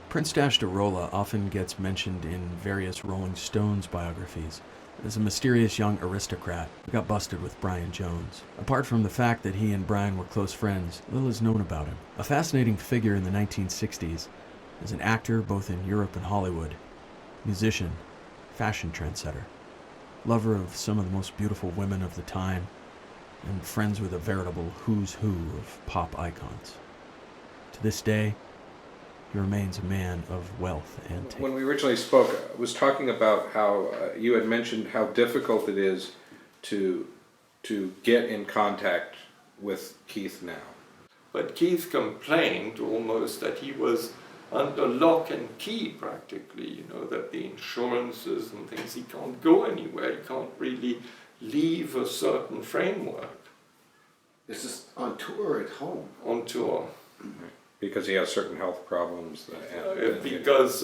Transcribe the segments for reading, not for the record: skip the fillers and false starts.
Prince Dash-Darola often gets mentioned in various Rolling Stones biographies as a mysterious young aristocrat who got busted with Brian Jones. Apart from the fact that he and Brian were close friends, little is known about him. A fascinating figure in the 1960s as an actor both in Europe and Hollywood, musician, fashion trendsetter, lover of some of the most beautiful women of the time, and friends with a veritable who's who of pop icons. To this day, he remains a man of wealth and taste. When we originally spoke, I was talking about how you had mentioned how difficult it is to get in contact with Keith now. But Keith complained almost that he was under lock and key practically, that the insurances and things, he can't go anywhere, he can't really leave a certain framework. Is this on tour or at home? On tour. Because he has certain health problems. Because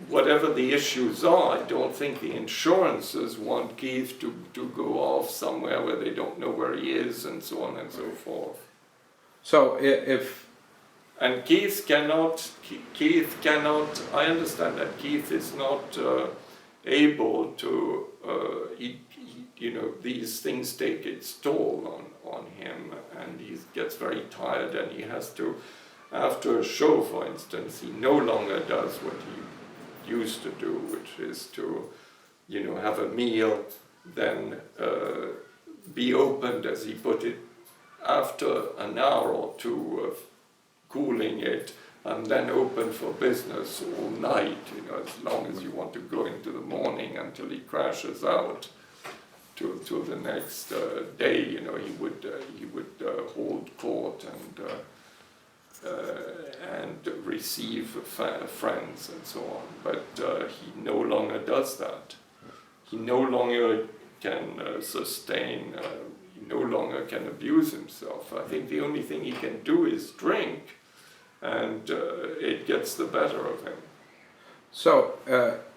whatever the issues are, I don't think the insurances want Keith to go off somewhere where they don't know where he is and so on and so forth. So if... And Keith cannot, I understand that Keith is not able to, these things take its toll on him, and he gets very tired, and he has to, after a show, for instance, he no longer does what he used to do, which is to, have a meal, then be opened, as he put it, after an hour or two of cooling it, and then open for business all night, as long as you want to go into the morning until he crashes out to the next day. He would hold court and receive friends and so on. But he no longer does that. He no longer can sustain. He no longer can abuse himself. I think the only thing he can do is drink, and it gets the better of him. So,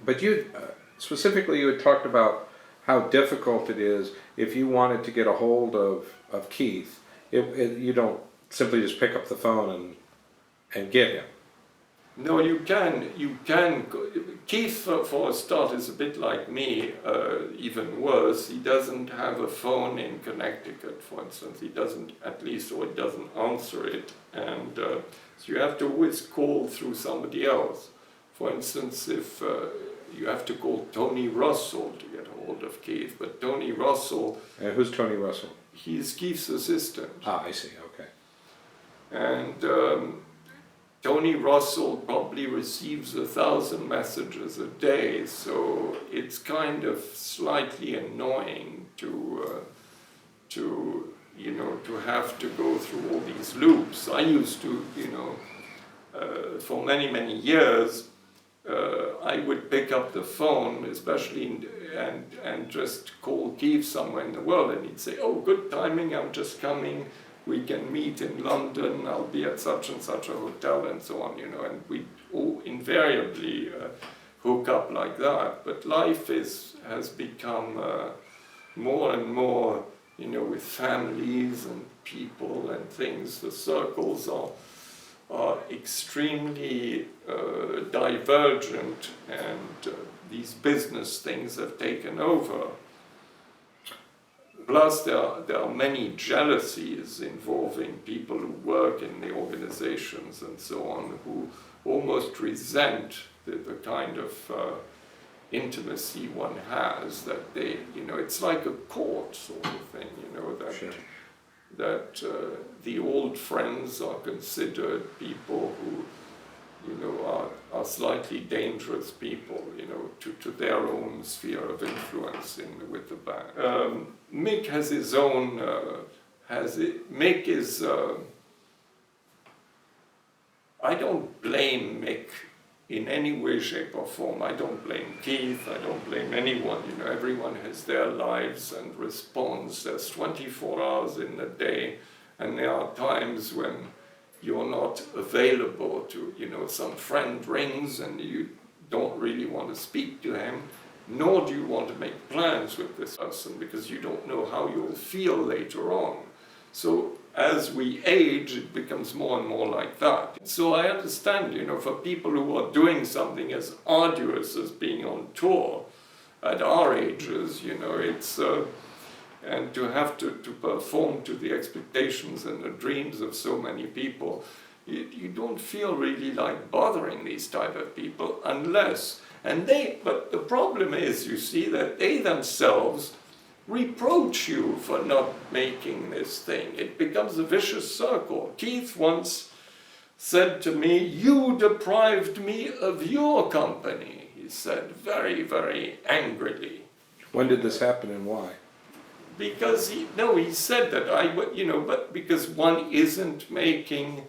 but you, specifically you had talked about how difficult it is if you wanted to get a hold of Keith. You don't simply just pick up the phone and get him. No, you can. Keith, for a start, is a bit like me, even worse. He doesn't have a phone in Connecticut, for instance. He doesn't, at least, or he doesn't answer it. And so you have to always call through somebody else. For instance, if you have to call Tony Russell to get hold of Keith, but Tony Russell... Who's Tony Russell? He's Keith's assistant. Ah, I see, okay. And Tony Russell probably receives 1,000 messages a day, so it's kind of slightly annoying to have to go through all these loops. I used to, for many years, I would pick up the phone, especially and just call Keith somewhere in the world, and he'd say, "Oh, good timing, I'm just coming. We can meet in London, I'll be at such and such a hotel," and so on, and we all invariably hook up like that. But life has become more and more, with families and people and things, the circles are extremely divergent, and these business things have taken over. Plus, there are many jealousies involving people who work in the organizations and so on, who almost resent the kind of intimacy one has, that they, it's like a court sort of thing, that, sure. that the old friends are considered people who, are slightly dangerous people, to their own sphere of influence with the band. Mick has his own, Mick is, I don't blame Mick in any way, shape or form. I don't blame Keith, I don't blame anyone, everyone has their lives and responds. There's 24 hours in a day, and there are times when you're not available to, some friend rings and you don't really want to speak to him, nor do you want to make plans with this person because you don't know how you'll feel later on. So as we age, it becomes more and more like that. So I understand, for people who are doing something as arduous as being on tour at our ages, it's and to have to perform to the expectations and the dreams of so many people, you don't feel really like bothering these type of people unless, but the problem is, you see, that they themselves reproach you for not making this thing. It becomes a vicious circle. Keith once said to me, "You deprived me of your company," he said very, very angrily. When did this happen and why? Because he said that but because one isn't making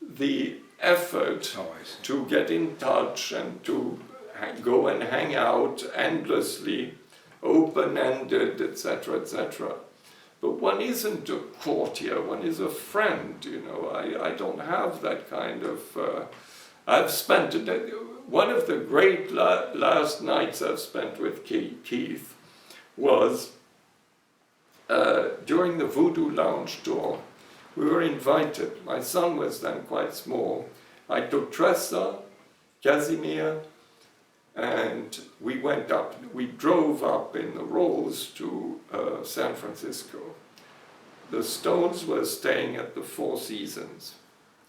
the effort to get in touch and to go and hang out endlessly, open-ended, etc., etc. But one isn't a courtier, one is a friend, I don't have that kind of... I've spent, one of the great last nights I've spent with Keith was during the Voodoo Lounge tour. We were invited. My son was then quite small. I took Tressa, Casimir, and we drove up in the Rolls to San Francisco. The Stones were staying at the Four Seasons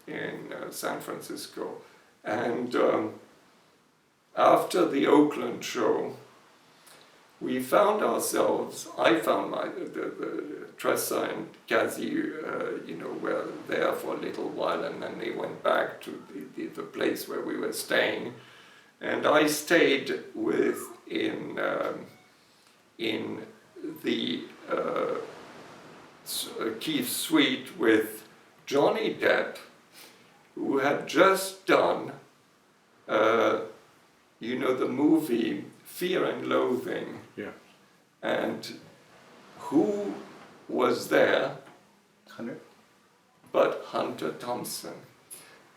in San Francisco. And after the Oakland show, we found ourselves, I found the Tressa and Kazi, were there for a little while, and then they went back to the place where we were staying. And I stayed in the Keith's suite with Johnny Depp, who had just done, the movie Fear and Loathing. Yeah. And who was there? Hunter? But Hunter Thompson.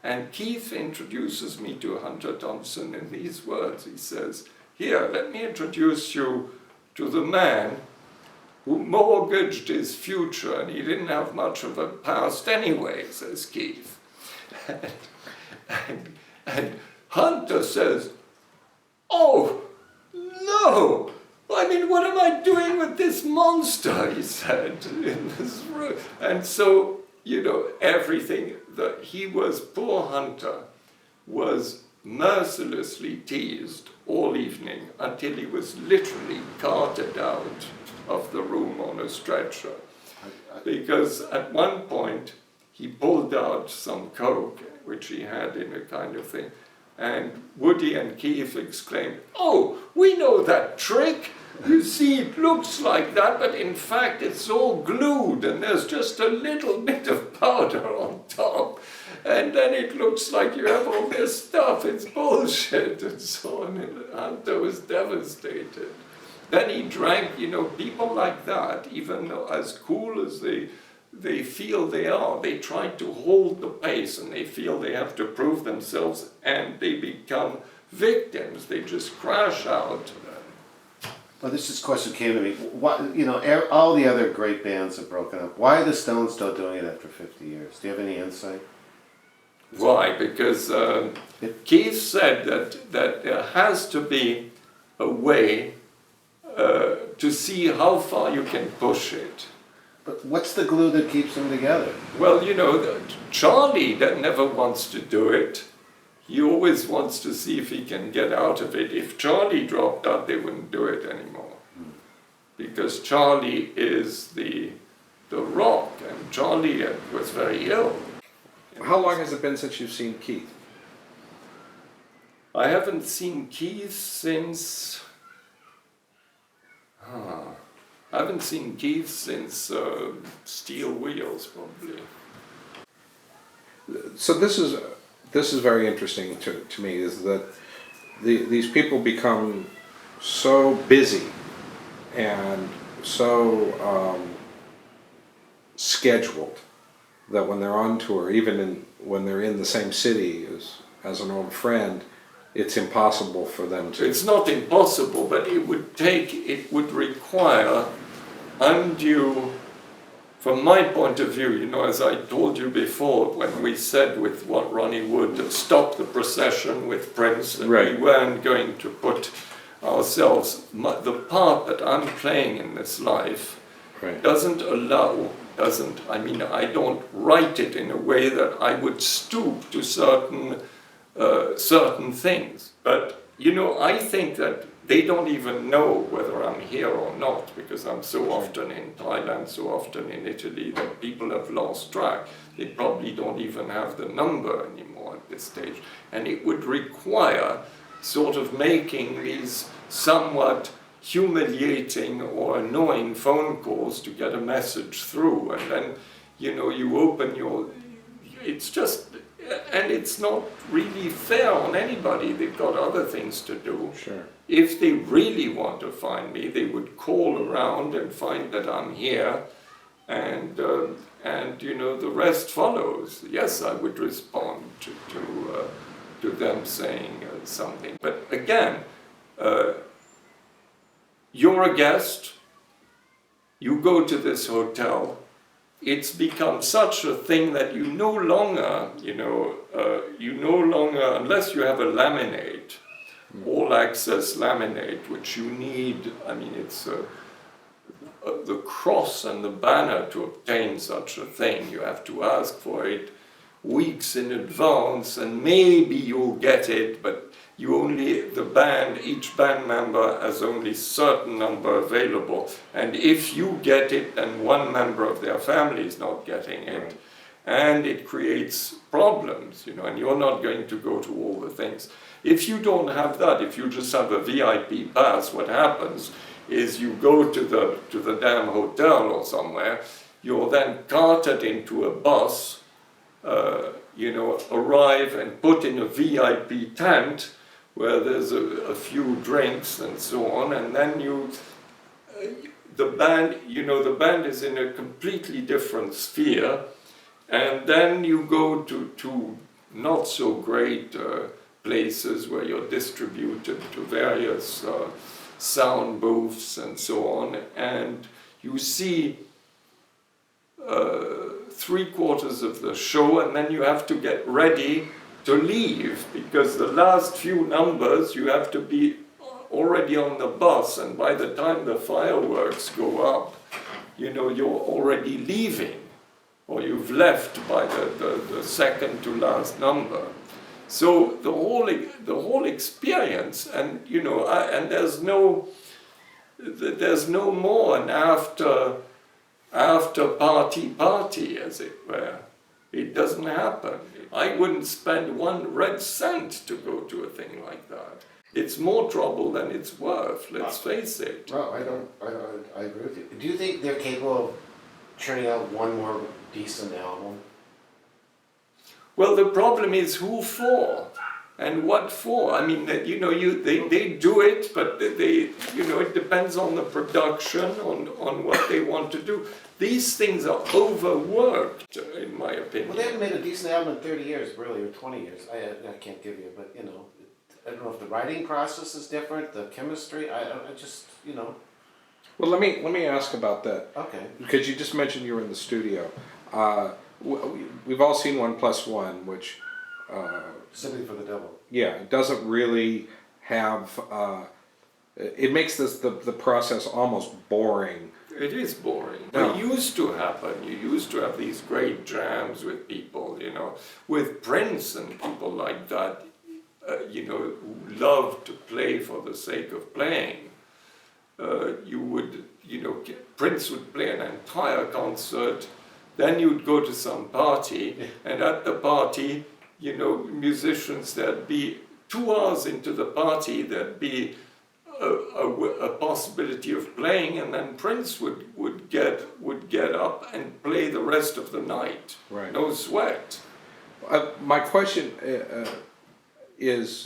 And Keith introduces me to Hunter Thompson in these words. He says, "Here, let me introduce you to the man who mortgaged his future, and he didn't have much of a past anyway," says Keith. And Hunter says, "Oh, no! I mean, what am I doing with this monster?" he said, in this room. And so, everything that he was, poor Hunter, was mercilessly teased all evening until he was literally carted out of the room on a stretcher. Because at one point, he pulled out some coke, which he had in a kind of thing, and Woody and Keith exclaimed, "Oh, we know that trick! You see, it looks like that, but in fact it's all glued and there's just a little bit of powder on top. And then it looks like you have all this stuff, it's bullshit," and so on. And Hunter was devastated. Then he drank, people like that, even though as cool as they feel they are, they try to hold the pace and they feel they have to prove themselves, and they become victims. They just crash out. Well, this question came to me. What, all the other great bands have broken up. Why are the Stones still doing it after 50 years? Do you have any insight? Why? Because Keith said that there has to be a way to see how far you can push it. But what's the glue that keeps them together? Well, Charlie that never wants to do it. He always wants to see if he can get out of it. If Charlie dropped out, they wouldn't do it anymore. Because Charlie is the rock, and Charlie was very ill. How long has it been since you've seen Keith? I haven't seen Keith since... Steel Wheels, probably. So this is very interesting to me, is that these people become so busy and so scheduled that when they're on tour, even when they're in the same city as an old friend, it's impossible for them to... It's not impossible, but it would require undue from my point of view, you know, as I told you before, when we said with what Ronnie Wood, stop the procession with Prince, and Right. we weren't going to put ourselves, the part that I'm playing in this life Right. I mean, I don't write it in a way that I would stoop to certain things. But, you know, I think that they don't even know whether I'm here or not, because I'm so often in Thailand, so often in Italy, that people have lost track. They probably don't even have the number anymore at this stage. And it would require sort of making these somewhat humiliating or annoying phone calls to get a message through. And then, you know, you open it's just, and it's not really fair on anybody. They've got other things to do. Sure. If they really want to find me, they would call around and find that I'm here, and you know, the rest follows. Yes, I would respond to them saying something. But again, you're a guest. You go to this hotel. It's become such a thing that you no longer, unless you have a laminate, all access laminate, which you need. I mean, it's the cross and the banner to obtain such a thing. You have to ask for it weeks in advance, and maybe you'll get it, but each band member has only certain number available, and if you get it, then one member of their family is not getting it. Right. And it creates problems, you know, and you're not going to go to all the things. If you don't have that, if you just have a VIP pass, what happens is you go to the damn hotel or somewhere, you're then carted into a bus, arrive and put in a VIP tent where there's a few drinks and so on, and then the band is in a completely different sphere, and then you go to not so great places where you're distributed to various sound booths and so on, and you see 3/4 of the show, and then you have to get ready to leave, because the last few numbers you have to be already on the bus, and by the time the fireworks go up, you know, you're already leaving, or you've left by the second to last number. So the whole experience, and you know, and there's no more an after party, as it were. It doesn't happen. I wouldn't spend 1 red cent to go to a thing like that. It's more trouble than it's worth, let's face it. No, I agree with you. Do you think they're capable of churning out one more decent album? Well, the problem is who for? And what for? I mean, you know, they do it, but it depends on the production, on what they want to do. These things are overworked, in my opinion. Well, they haven't made a decent album in 30 years, really, or 20 years. I can't give you, but, you know, I don't know if the writing process is different, the chemistry, I just, you know. Well, let me ask about that. Okay. Because you just mentioned you were in the studio. We've all seen 1+1, which... Sympathy for the Devil. Yeah, it doesn't really have... it makes the process almost boring. It is boring. No. It used to happen. You used to have these great jams with people, you know, with Prince and people like that, who loved to play for the sake of playing. Prince would play an entire concert, then you'd go to some party, and at the party, you know, musicians, there'd be 2 hours into the party, there'd be a possibility of playing, and then Prince would get up and play the rest of the night. Right. No sweat. My question is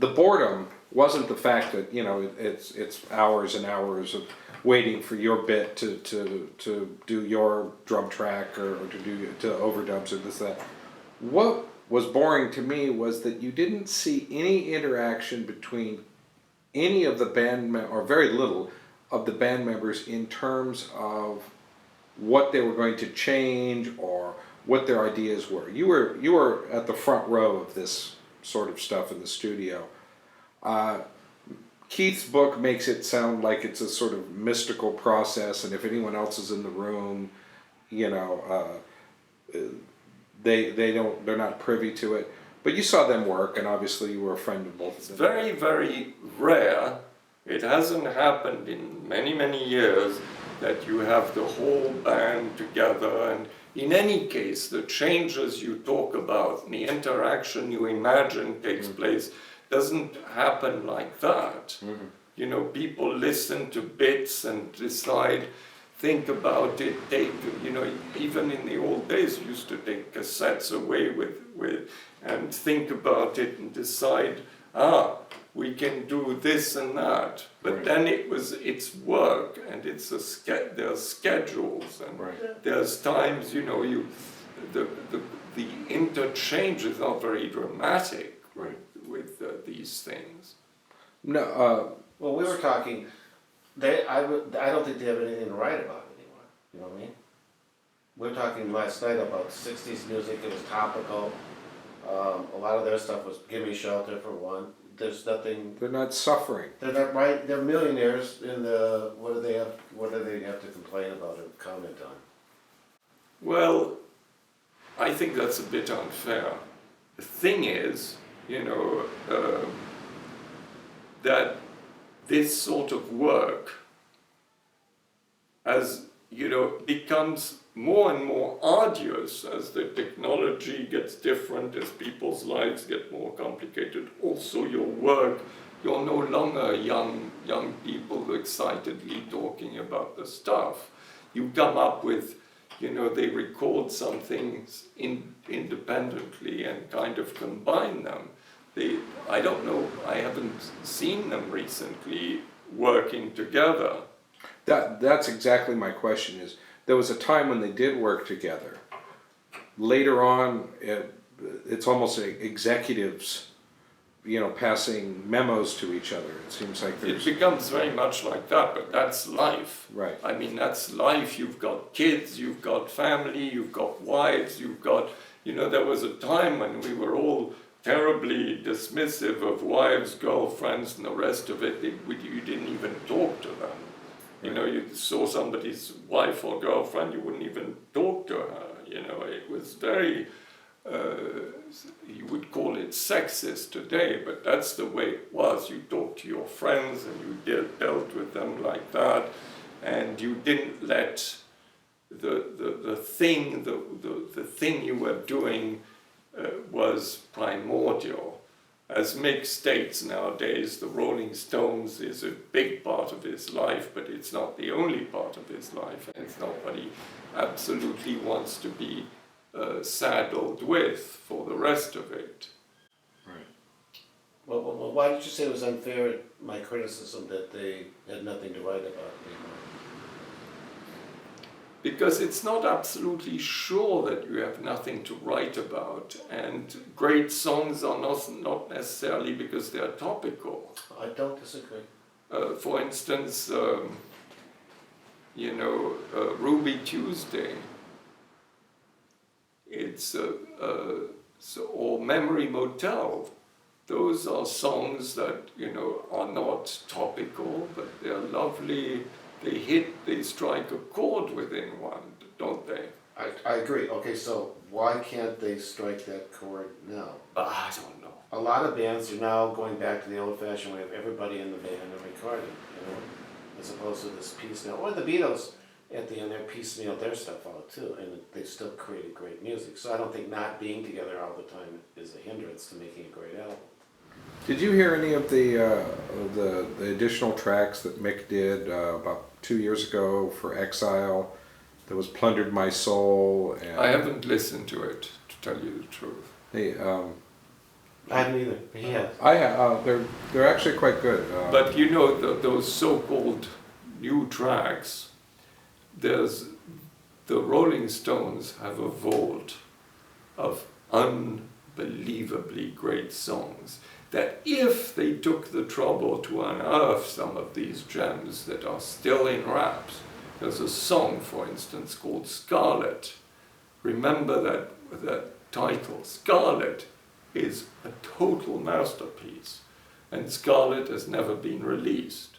the boredom wasn't the fact that, you know, it's hours and hours of waiting for your bit to do your drum track or to overdubs or this that. What was boring to me was that you didn't see any interaction between any of the band or very little of the band members in terms of what they were going to change or what their ideas were. You were at the front row of this sort of stuff in the studio. Keith's book makes it sound like it's a sort of mystical process, and if anyone else is in the room, you know, they're not privy to it. But you saw them work, and obviously you were a friend of both of them. Very, very rare. It hasn't happened in many, many years that you have the whole band together, and in any case, the changes you talk about, and the interaction you imagine takes place, doesn't happen like that. You know, people listen to bits and decide, think about it, take, you know, even in the old days, you used to take cassettes away with and think about it and decide, we can do this and that. But then it's work, and there's schedules, and there's times, you know, the interchange is not very dramatic with these things. No, Well, we were talking, I don't think they have anything to write about anymore, you know what I mean? We were talking last night about 60s music, it was topical. A lot of their stuff was Gimme Shelter for one. There's nothing, they're not suffering. they're not right, they're millionaires in the, what do they have to complain about or comment on? Well, I think that's a bit unfair. The thing is, you know, that this sort of work, as you know, becomes more and more arduous as the technology gets different, as people's lives get more complicated. Also, your work, you're no longer young people excitedly talking about the stuff. You come up with, you know, they record some things independently and kind of combine them. I don't know, I haven't seen them recently working together. That's exactly my question. Is there was a time when they did work together. Later on, it's almost like executives, you know, passing memos to each other. It seems like It becomes very much like that, but that's life. Right. I mean, that's life. You've got kids, you've got family, you've got wives, you've got, you know, there was a time when we were all terribly dismissive of wives, girlfriends, and the rest of it. You didn't even talk to them. You know, you saw somebody's wife or girlfriend, you wouldn't even talk to her. You know, it was very, you would call it sexist today, but that's the way it was. You talked to your friends and you dealt with them like that, and you didn't let the thing you were doing was primordial. As Mick states nowadays, the Rolling Stones is a big part of his life, but it's not the only part of his life, and it's not what he absolutely wants to be saddled with for the rest of it. Right. Well, why did you say it was unfair, my criticism, that they had nothing to write about anymore? Because it's not absolutely sure that you have nothing to write about, and great songs are not necessarily because they are topical. I don't disagree. For instance, you know, Ruby Tuesday, or Memory Motel. Those are songs that, you know, are not topical, but they're lovely. They strike a chord within one, don't they? I agree. Okay, so why can't they strike that chord now? I don't know. A lot of bands are now going back to the old-fashioned way of everybody in the band and recording, you know, as opposed to this piecemeal. Or the Beatles, at the end, they're piecemeal their stuff out too, and they still created great music. So I don't think not being together all the time is a hindrance to making a great album. Did you hear any of the additional tracks that Mick did about 2 years ago for Exile? That was Plundered My Soul. And I haven't listened to it, to tell you the truth. I haven't either. He has. I have. They're actually quite good. But you know, those so-called new tracks, the Rolling Stones have a vault of unbelievably great songs, that if they took the trouble to unearth some of these gems that are still in raps, there's a song, for instance, called Scarlet. Remember that title. Scarlet is a total masterpiece, and Scarlet has never been released.